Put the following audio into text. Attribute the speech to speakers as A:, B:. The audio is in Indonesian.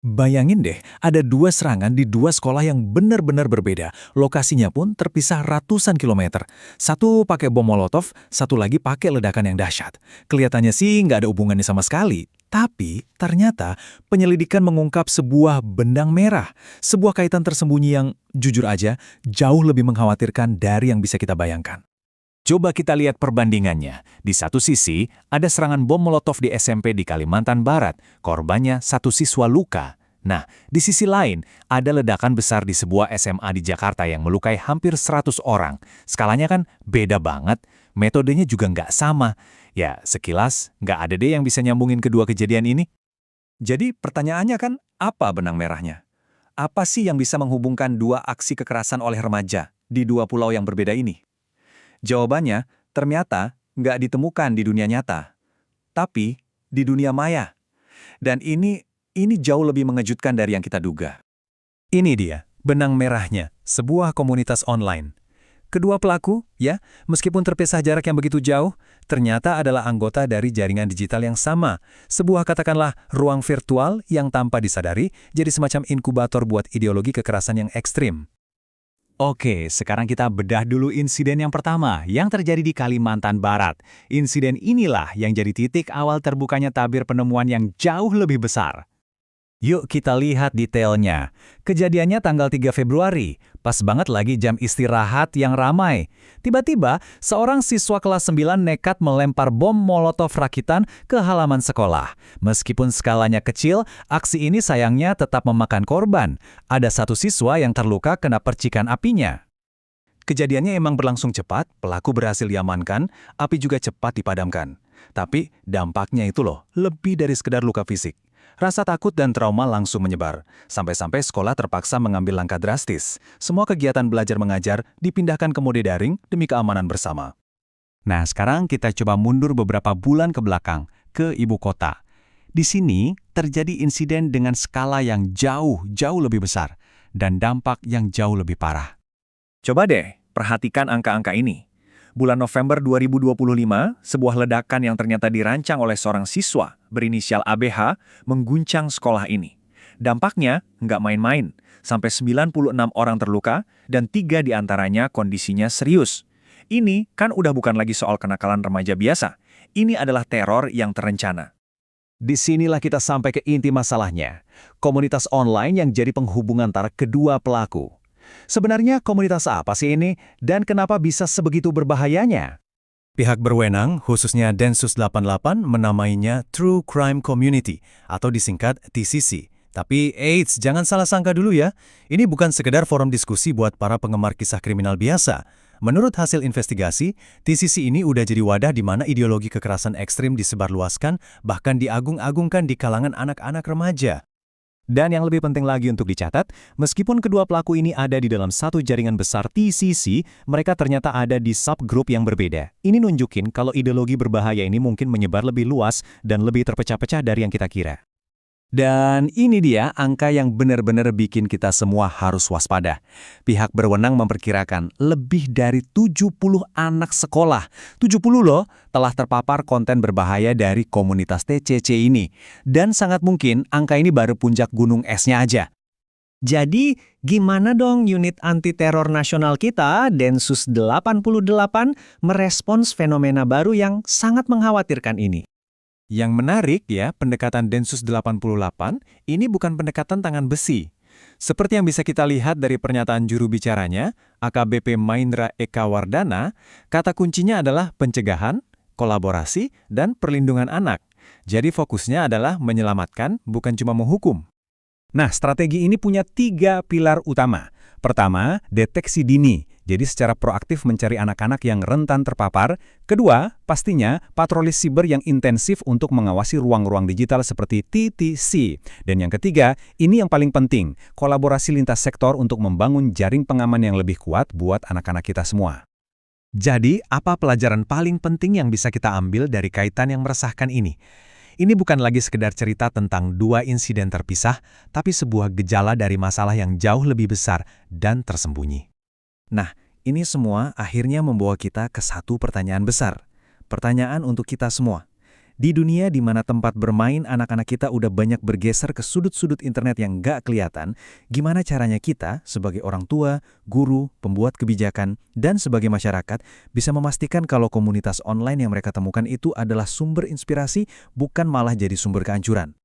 A: Bayangin deh, ada dua serangan di dua sekolah yang benar-benar berbeda. Lokasinya pun terpisah ratusan kilometer. Satu pakai bom molotov, satu lagi pakai ledakan yang dahsyat. Kelihatannya sih nggak ada hubungannya sama sekali. Tapi ternyata penyelidikan mengungkap sebuah benang merah. Sebuah kaitan tersembunyi yang, jujur aja, jauh lebih mengkhawatirkan dari yang bisa kita bayangkan. Coba kita lihat perbandingannya. Di satu sisi, ada serangan bom molotov di SMP di Kalimantan Barat. Korbannya satu siswa luka. Nah, di sisi lain, ada ledakan besar di sebuah SMA di Jakarta yang melukai hampir 100 orang. Skalanya kan beda banget. Metodenya juga nggak sama. Ya, sekilas nggak ada deh yang bisa nyambungin kedua kejadian ini. Jadi pertanyaannya kan, apa benang merahnya? Apa sih yang bisa menghubungkan dua aksi kekerasan oleh remaja di dua pulau yang berbeda ini? Jawabannya ternyata nggak ditemukan di dunia nyata, tapi di dunia maya. Dan ini jauh lebih mengejutkan dari yang kita duga. Ini dia, benang merahnya, sebuah komunitas online. Kedua pelaku, ya, meskipun terpisah jarak yang begitu jauh, ternyata adalah anggota dari jaringan digital yang sama. Sebuah katakanlah ruang virtual yang tanpa disadari jadi semacam inkubator buat ideologi kekerasan yang ekstrim. Oke, sekarang kita bedah dulu insiden yang pertama yang terjadi di Kalimantan Barat. Insiden inilah yang jadi titik awal terbukanya tabir penemuan yang jauh lebih besar. Yuk kita lihat detailnya. Kejadiannya tanggal 3 Februari, pas banget lagi jam istirahat yang ramai. Tiba-tiba, seorang siswa kelas 9 nekat melempar bom molotov rakitan ke halaman sekolah. Meskipun skalanya kecil, aksi ini sayangnya tetap memakan korban. Ada satu siswa yang terluka kena percikan apinya. Kejadiannya emang berlangsung cepat, pelaku berhasil diamankan, api juga cepat dipadamkan. Tapi dampaknya itu loh, lebih dari sekedar luka fisik. Rasa takut dan trauma langsung menyebar, sampai-sampai sekolah terpaksa mengambil langkah drastis. Semua kegiatan belajar mengajar dipindahkan ke mode daring demi keamanan bersama. Nah, sekarang kita coba mundur beberapa bulan ke belakang, ke ibu kota. Di sini terjadi insiden dengan skala yang jauh lebih besar, dan dampak yang jauh lebih parah. Coba deh, perhatikan angka-angka ini. Bulan November 2025, sebuah ledakan yang ternyata dirancang oleh seorang siswa berinisial ABH mengguncang sekolah ini. Dampaknya nggak main-main, sampai 96 orang terluka dan 3 diantaranya kondisinya serius. Ini kan udah bukan lagi soal kenakalan remaja biasa, ini adalah teror yang terencana. Disinilah kita sampai ke inti masalahnya, komunitas online yang jadi penghubung antara kedua pelaku. Sebenarnya komunitas apa sih ini, dan kenapa bisa sebegitu berbahayanya? Pihak berwenang, khususnya Densus 88, menamainya True Crime Community, atau disingkat TCC. Tapi, eits, jangan salah sangka dulu ya. Ini bukan sekedar forum diskusi buat para penggemar kisah kriminal biasa. Menurut hasil investigasi, TCC ini udah jadi wadah di mana ideologi kekerasan ekstrim disebarluaskan, bahkan diagung-agungkan di kalangan anak-anak remaja. Dan yang lebih penting lagi untuk dicatat, meskipun kedua pelaku ini ada di dalam satu jaringan besar TCC, mereka ternyata ada di subgroup yang berbeda. Ini nunjukin kalau ideologi berbahaya ini mungkin menyebar lebih luas dan lebih terpecah-pecah dari yang kita kira. Dan ini dia angka yang benar-benar bikin kita semua harus waspada. Pihak berwenang memperkirakan lebih dari 70 anak sekolah, 70 loh, telah terpapar konten berbahaya dari komunitas TCC ini. Dan sangat mungkin angka ini baru puncak gunung esnya aja. Jadi, gimana dong unit anti-teror nasional kita, Densus 88, merespons fenomena baru yang sangat mengkhawatirkan ini? Yang menarik ya, pendekatan Densus 88 ini bukan pendekatan tangan besi. Seperti yang bisa kita lihat dari pernyataan juru bicaranya, AKBP Maindra Eka Wardana, kata kuncinya adalah pencegahan, kolaborasi, dan perlindungan anak. Jadi fokusnya adalah menyelamatkan, bukan cuma menghukum. Nah, strategi ini punya 3 pilar utama. Pertama, deteksi dini. Jadi secara proaktif mencari anak-anak yang rentan terpapar. Kedua, pastinya patroli siber yang intensif untuk mengawasi ruang-ruang digital seperti TTC. Dan yang ketiga, ini yang paling penting, kolaborasi lintas sektor untuk membangun jaring pengaman yang lebih kuat buat anak-anak kita semua. Jadi, apa pelajaran paling penting yang bisa kita ambil dari kaitan yang meresahkan ini? Ini bukan lagi sekedar cerita tentang 2 insiden terpisah, tapi sebuah gejala dari masalah yang jauh lebih besar dan tersembunyi. Nah, ini semua akhirnya membawa kita ke satu pertanyaan besar. Pertanyaan untuk kita semua. Di dunia di mana tempat bermain anak-anak kita udah banyak bergeser ke sudut-sudut internet yang nggak kelihatan, gimana caranya kita sebagai orang tua, guru, pembuat kebijakan, dan sebagai masyarakat bisa memastikan kalau komunitas online yang mereka temukan itu adalah sumber inspirasi, bukan malah jadi sumber kehancuran?